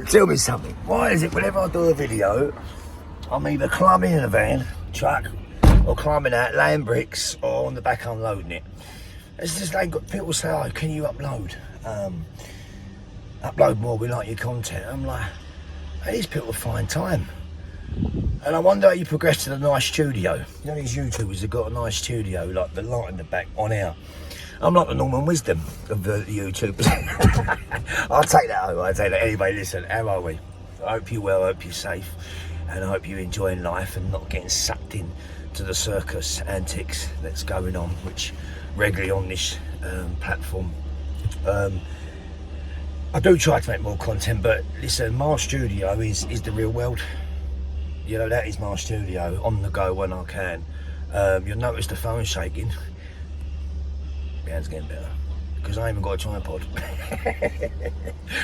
Tell me something. Why is it whenever I do a video, I'm either climbing in a van, truck, or climbing out, laying bricks, or on the back unloading it? It's just like people say, oh, can you upload? Upload more, we like your content. I'm like, hey, these people find time. And I wonder how you progress to the nice studio. You know these YouTubers have got a nice studio, like the light in the back on air. I'm like the Norman Wisdom of the YouTubers. I'll take that over, I'll take that. Anyway, listen, how are we? I hope you're well, I hope you're safe, and I hope you're enjoying life and not getting sucked in to the circus antics that's going on, which regularly on this platform. I do try to make more content, but listen, my studio is the real world. You know, that is my studio, on the go when I can. You'll notice the phone shaking. My hand's getting better, because I ain't even got a tripod.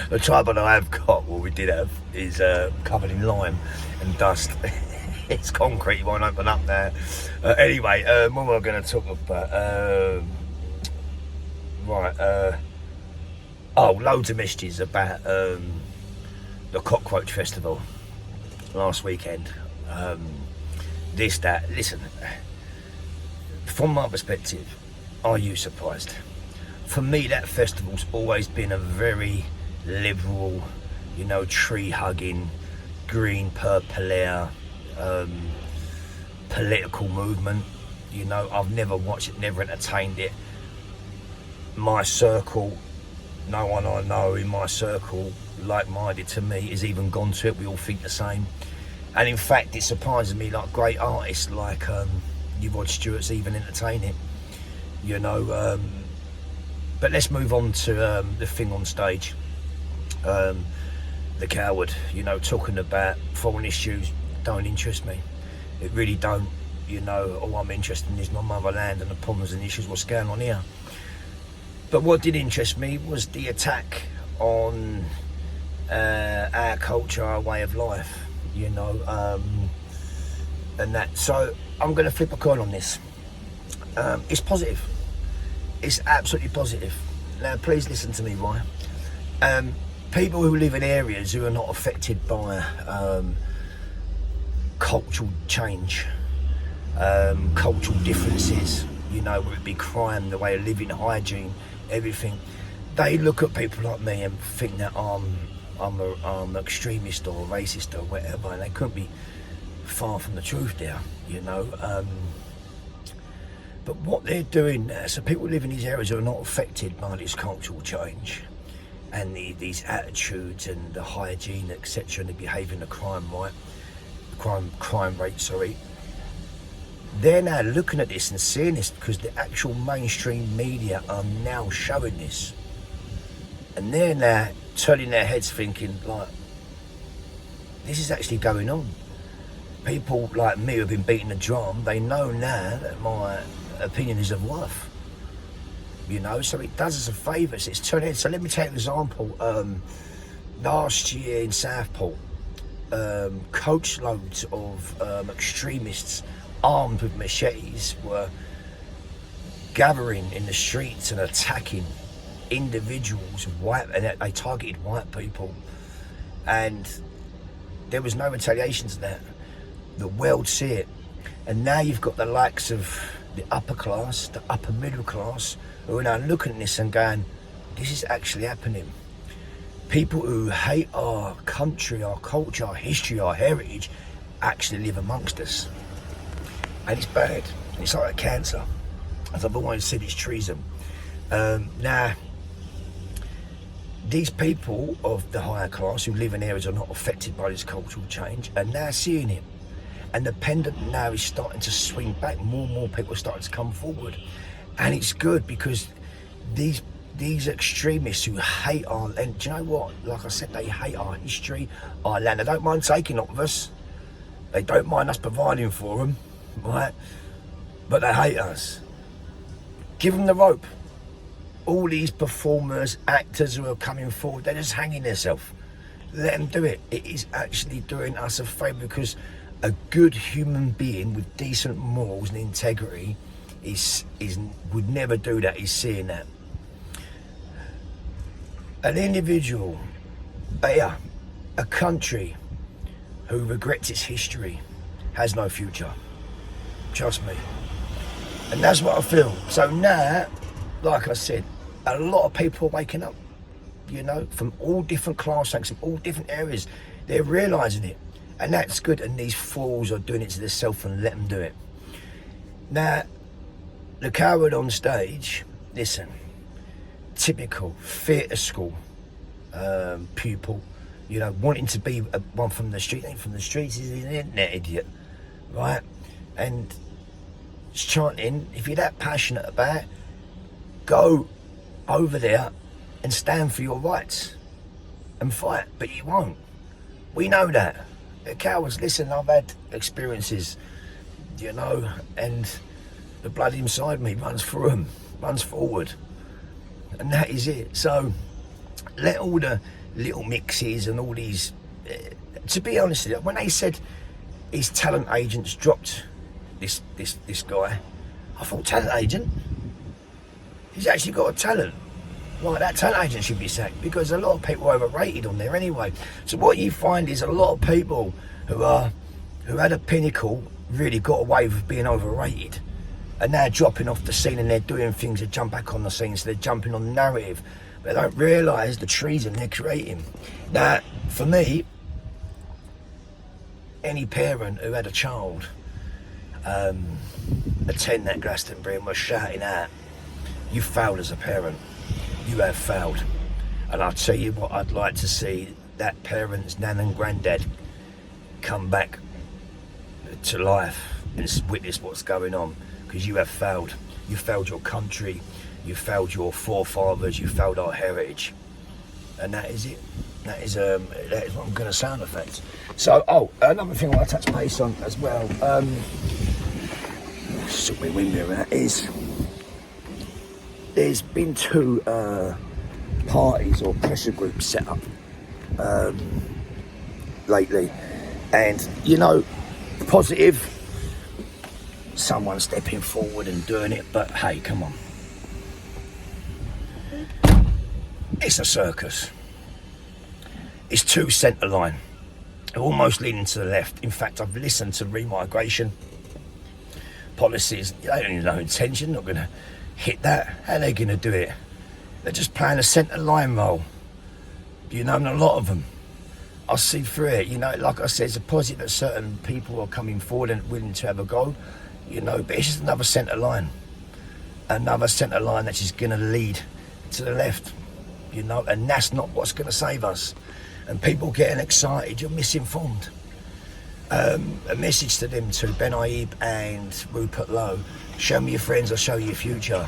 The tripod I have got, well we did have, is covered in lime and dust. It's concrete, it won't open up there. Anyway, what am I going to talk about? Loads of messages about the Cockroach Festival last weekend. Listen, from my perspective, are you surprised? For me, that festival's always been a very liberal, you know, tree hugging, green, purple air, political movement. You know, I've never watched it, never entertained it. My circle, no one I know in my circle like-minded to me has even gone to it. We all think the same, and in fact it surprises me, like great artists like Rod Stewart's even entertain it, you know. But let's move on to the thing on stage. The coward, you know, talking about foreign issues don't interest me. It really don't. You know, all I'm interested in is my motherland and the problems and issues what's going on here. But what did interest me was the attack on our culture, our way of life, you know, and that. So I'm going to flip a coin on this. It's positive. It's absolutely positive. Now, please listen to me, right? People who live in areas who are not affected by cultural change, cultural differences, you know, whether it be crime, the way of living, hygiene, everything, they look at people like me and think that I'm an extremist or racist or whatever, and they couldn't be far from the truth there, you know. But what they're doing now, so people live in these areas who are not affected by this cultural change and these attitudes and the hygiene, etc., and the behaviour and the crime rate, sorry. They're now looking at this and seeing this because the actual mainstream media are now showing this, and they're now turning their heads thinking, like, this is actually going on. People like me who've been beating the drum, they know now that my opinion is of worth, you know, so it does us a favour. It's turning. So let me take an example. Last year in Southport, coach loads of extremists armed with machetes were gathering in the streets and attacking individuals, and they targeted white people, and there was no retaliation to that. The world see it, and now you've got the likes of the upper class, the upper middle class, who are now looking at this and going, this is actually happening. People who hate our country, our culture, our history, our heritage, actually live amongst us. And it's bad. It's like a cancer. As I've always said, it's treason. Now, these people of the higher class who live in areas are not affected by this cultural change are now seeing it. And the pendant now is starting to swing back. More and more people are starting to come forward. And it's good, because these extremists who hate our land, do you know what? Like I said, they hate our history, our land. They don't mind taking it of us. They don't mind us providing for them, right? But they hate us. Give them the rope. All these performers, actors who are coming forward, they're just hanging themselves. Let them do it. It is actually doing us a favour, because a good human being with decent morals and integrity would never do that. He's seeing that. An individual, a country who regrets its history has no future. Trust me. And that's what I feel. So now, like I said, a lot of people are waking up, you know, from all different class ranks, from all different areas. They're realising it. And that's good. And these fools are doing it to themselves, and let them do it. Now, the coward on stage, listen, typical theatre school pupil, you know, wanting to be one from the street. Ain't from the streets, he's an internet idiot, right? And it's chanting, if you're that passionate about it, go over there and stand for your rights and fight, but you won't. We know that. The cowards, listen, I've had experiences, you know, and the blood inside me runs through them, runs forward. And that is it. So let all the little mixes and all these, to be honest with you, when they said his talent agents dropped this guy, I thought, talent agent? He's actually got a talent. Right, that talent agent should be sacked, because a lot of people are overrated on there anyway. So what you find is a lot of people who had a pinnacle really got away with being overrated, and now dropping off the scene, and they're doing things to jump back on the scene, so they're jumping on the narrative. They don't realise the treason they're creating. Now, for me, any parent who had a child attend that Glastonbury and was shouting out, you failed as a parent. You have failed. And I'll tell you what, I'd like to see that parent's nan and granddad come back to life and witness what's going on, because you have failed. You failed your country, you failed your forefathers, you failed our heritage. And that is it. That is what I'm going to sound effects. So, another thing I want to touch base on as well, sort my wind mirror, is there's been two parties or pressure groups set up lately, and you know, positive, someone stepping forward and doing it, but hey, come on, it's a circus. It's too centre line, almost leaning to the left. In fact, I've listened to remigration policies. They don't have no intention, not going to hit that. How are they going to do it? They're just playing a centre line role, you know, and a lot of them, I see through it. You know, like I said, it's a positive that certain people are coming forward and willing to have a go, you know, but it's just another centre line that's just going to lead to the left, you know, and that's not what's going to save us. And people getting excited, you're misinformed. A message to them too, Ben Aib and Rupert Lowe: show me your friends, I'll show you your future.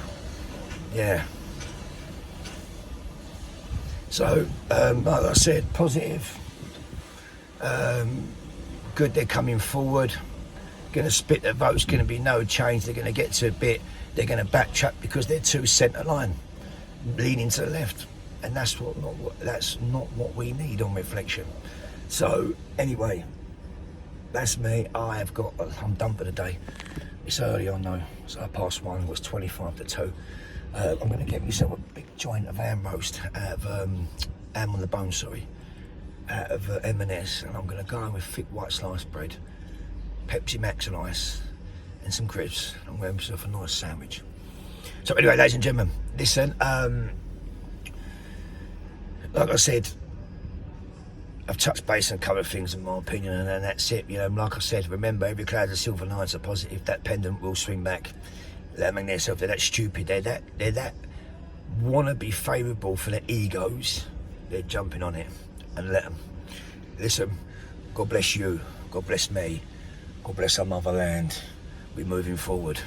Yeah. So, like I said, positive. Good, they're coming forward. Going to split their votes, going to be no change. They're going to get to a bit, they're going to backtrack because they're too centre line, leaning to the left. And that's not what we need on reflection. So, anyway, that's me. I'm done for the day. It's early, I know. It's 1:30. It was 25 to 2. I'm going to get myself a big joint of ham roast out of ham on the bone, out of M&S, and I'm going to go in with thick white sliced bread, Pepsi Max and ice, and some crisps. I'm going to have myself a nice sandwich. So anyway, ladies and gentlemen, listen. Like I said, I've touched base on a couple of things in my opinion, and that's it. You know, like I said, remember, every cloud has silver linings are positive. That pendant will swing back. Let them hang themselves. They're that stupid. They're that want to be favourable for their egos. They're jumping on it, and let them. Listen, God bless you. God bless me. God bless our motherland. We're moving forward.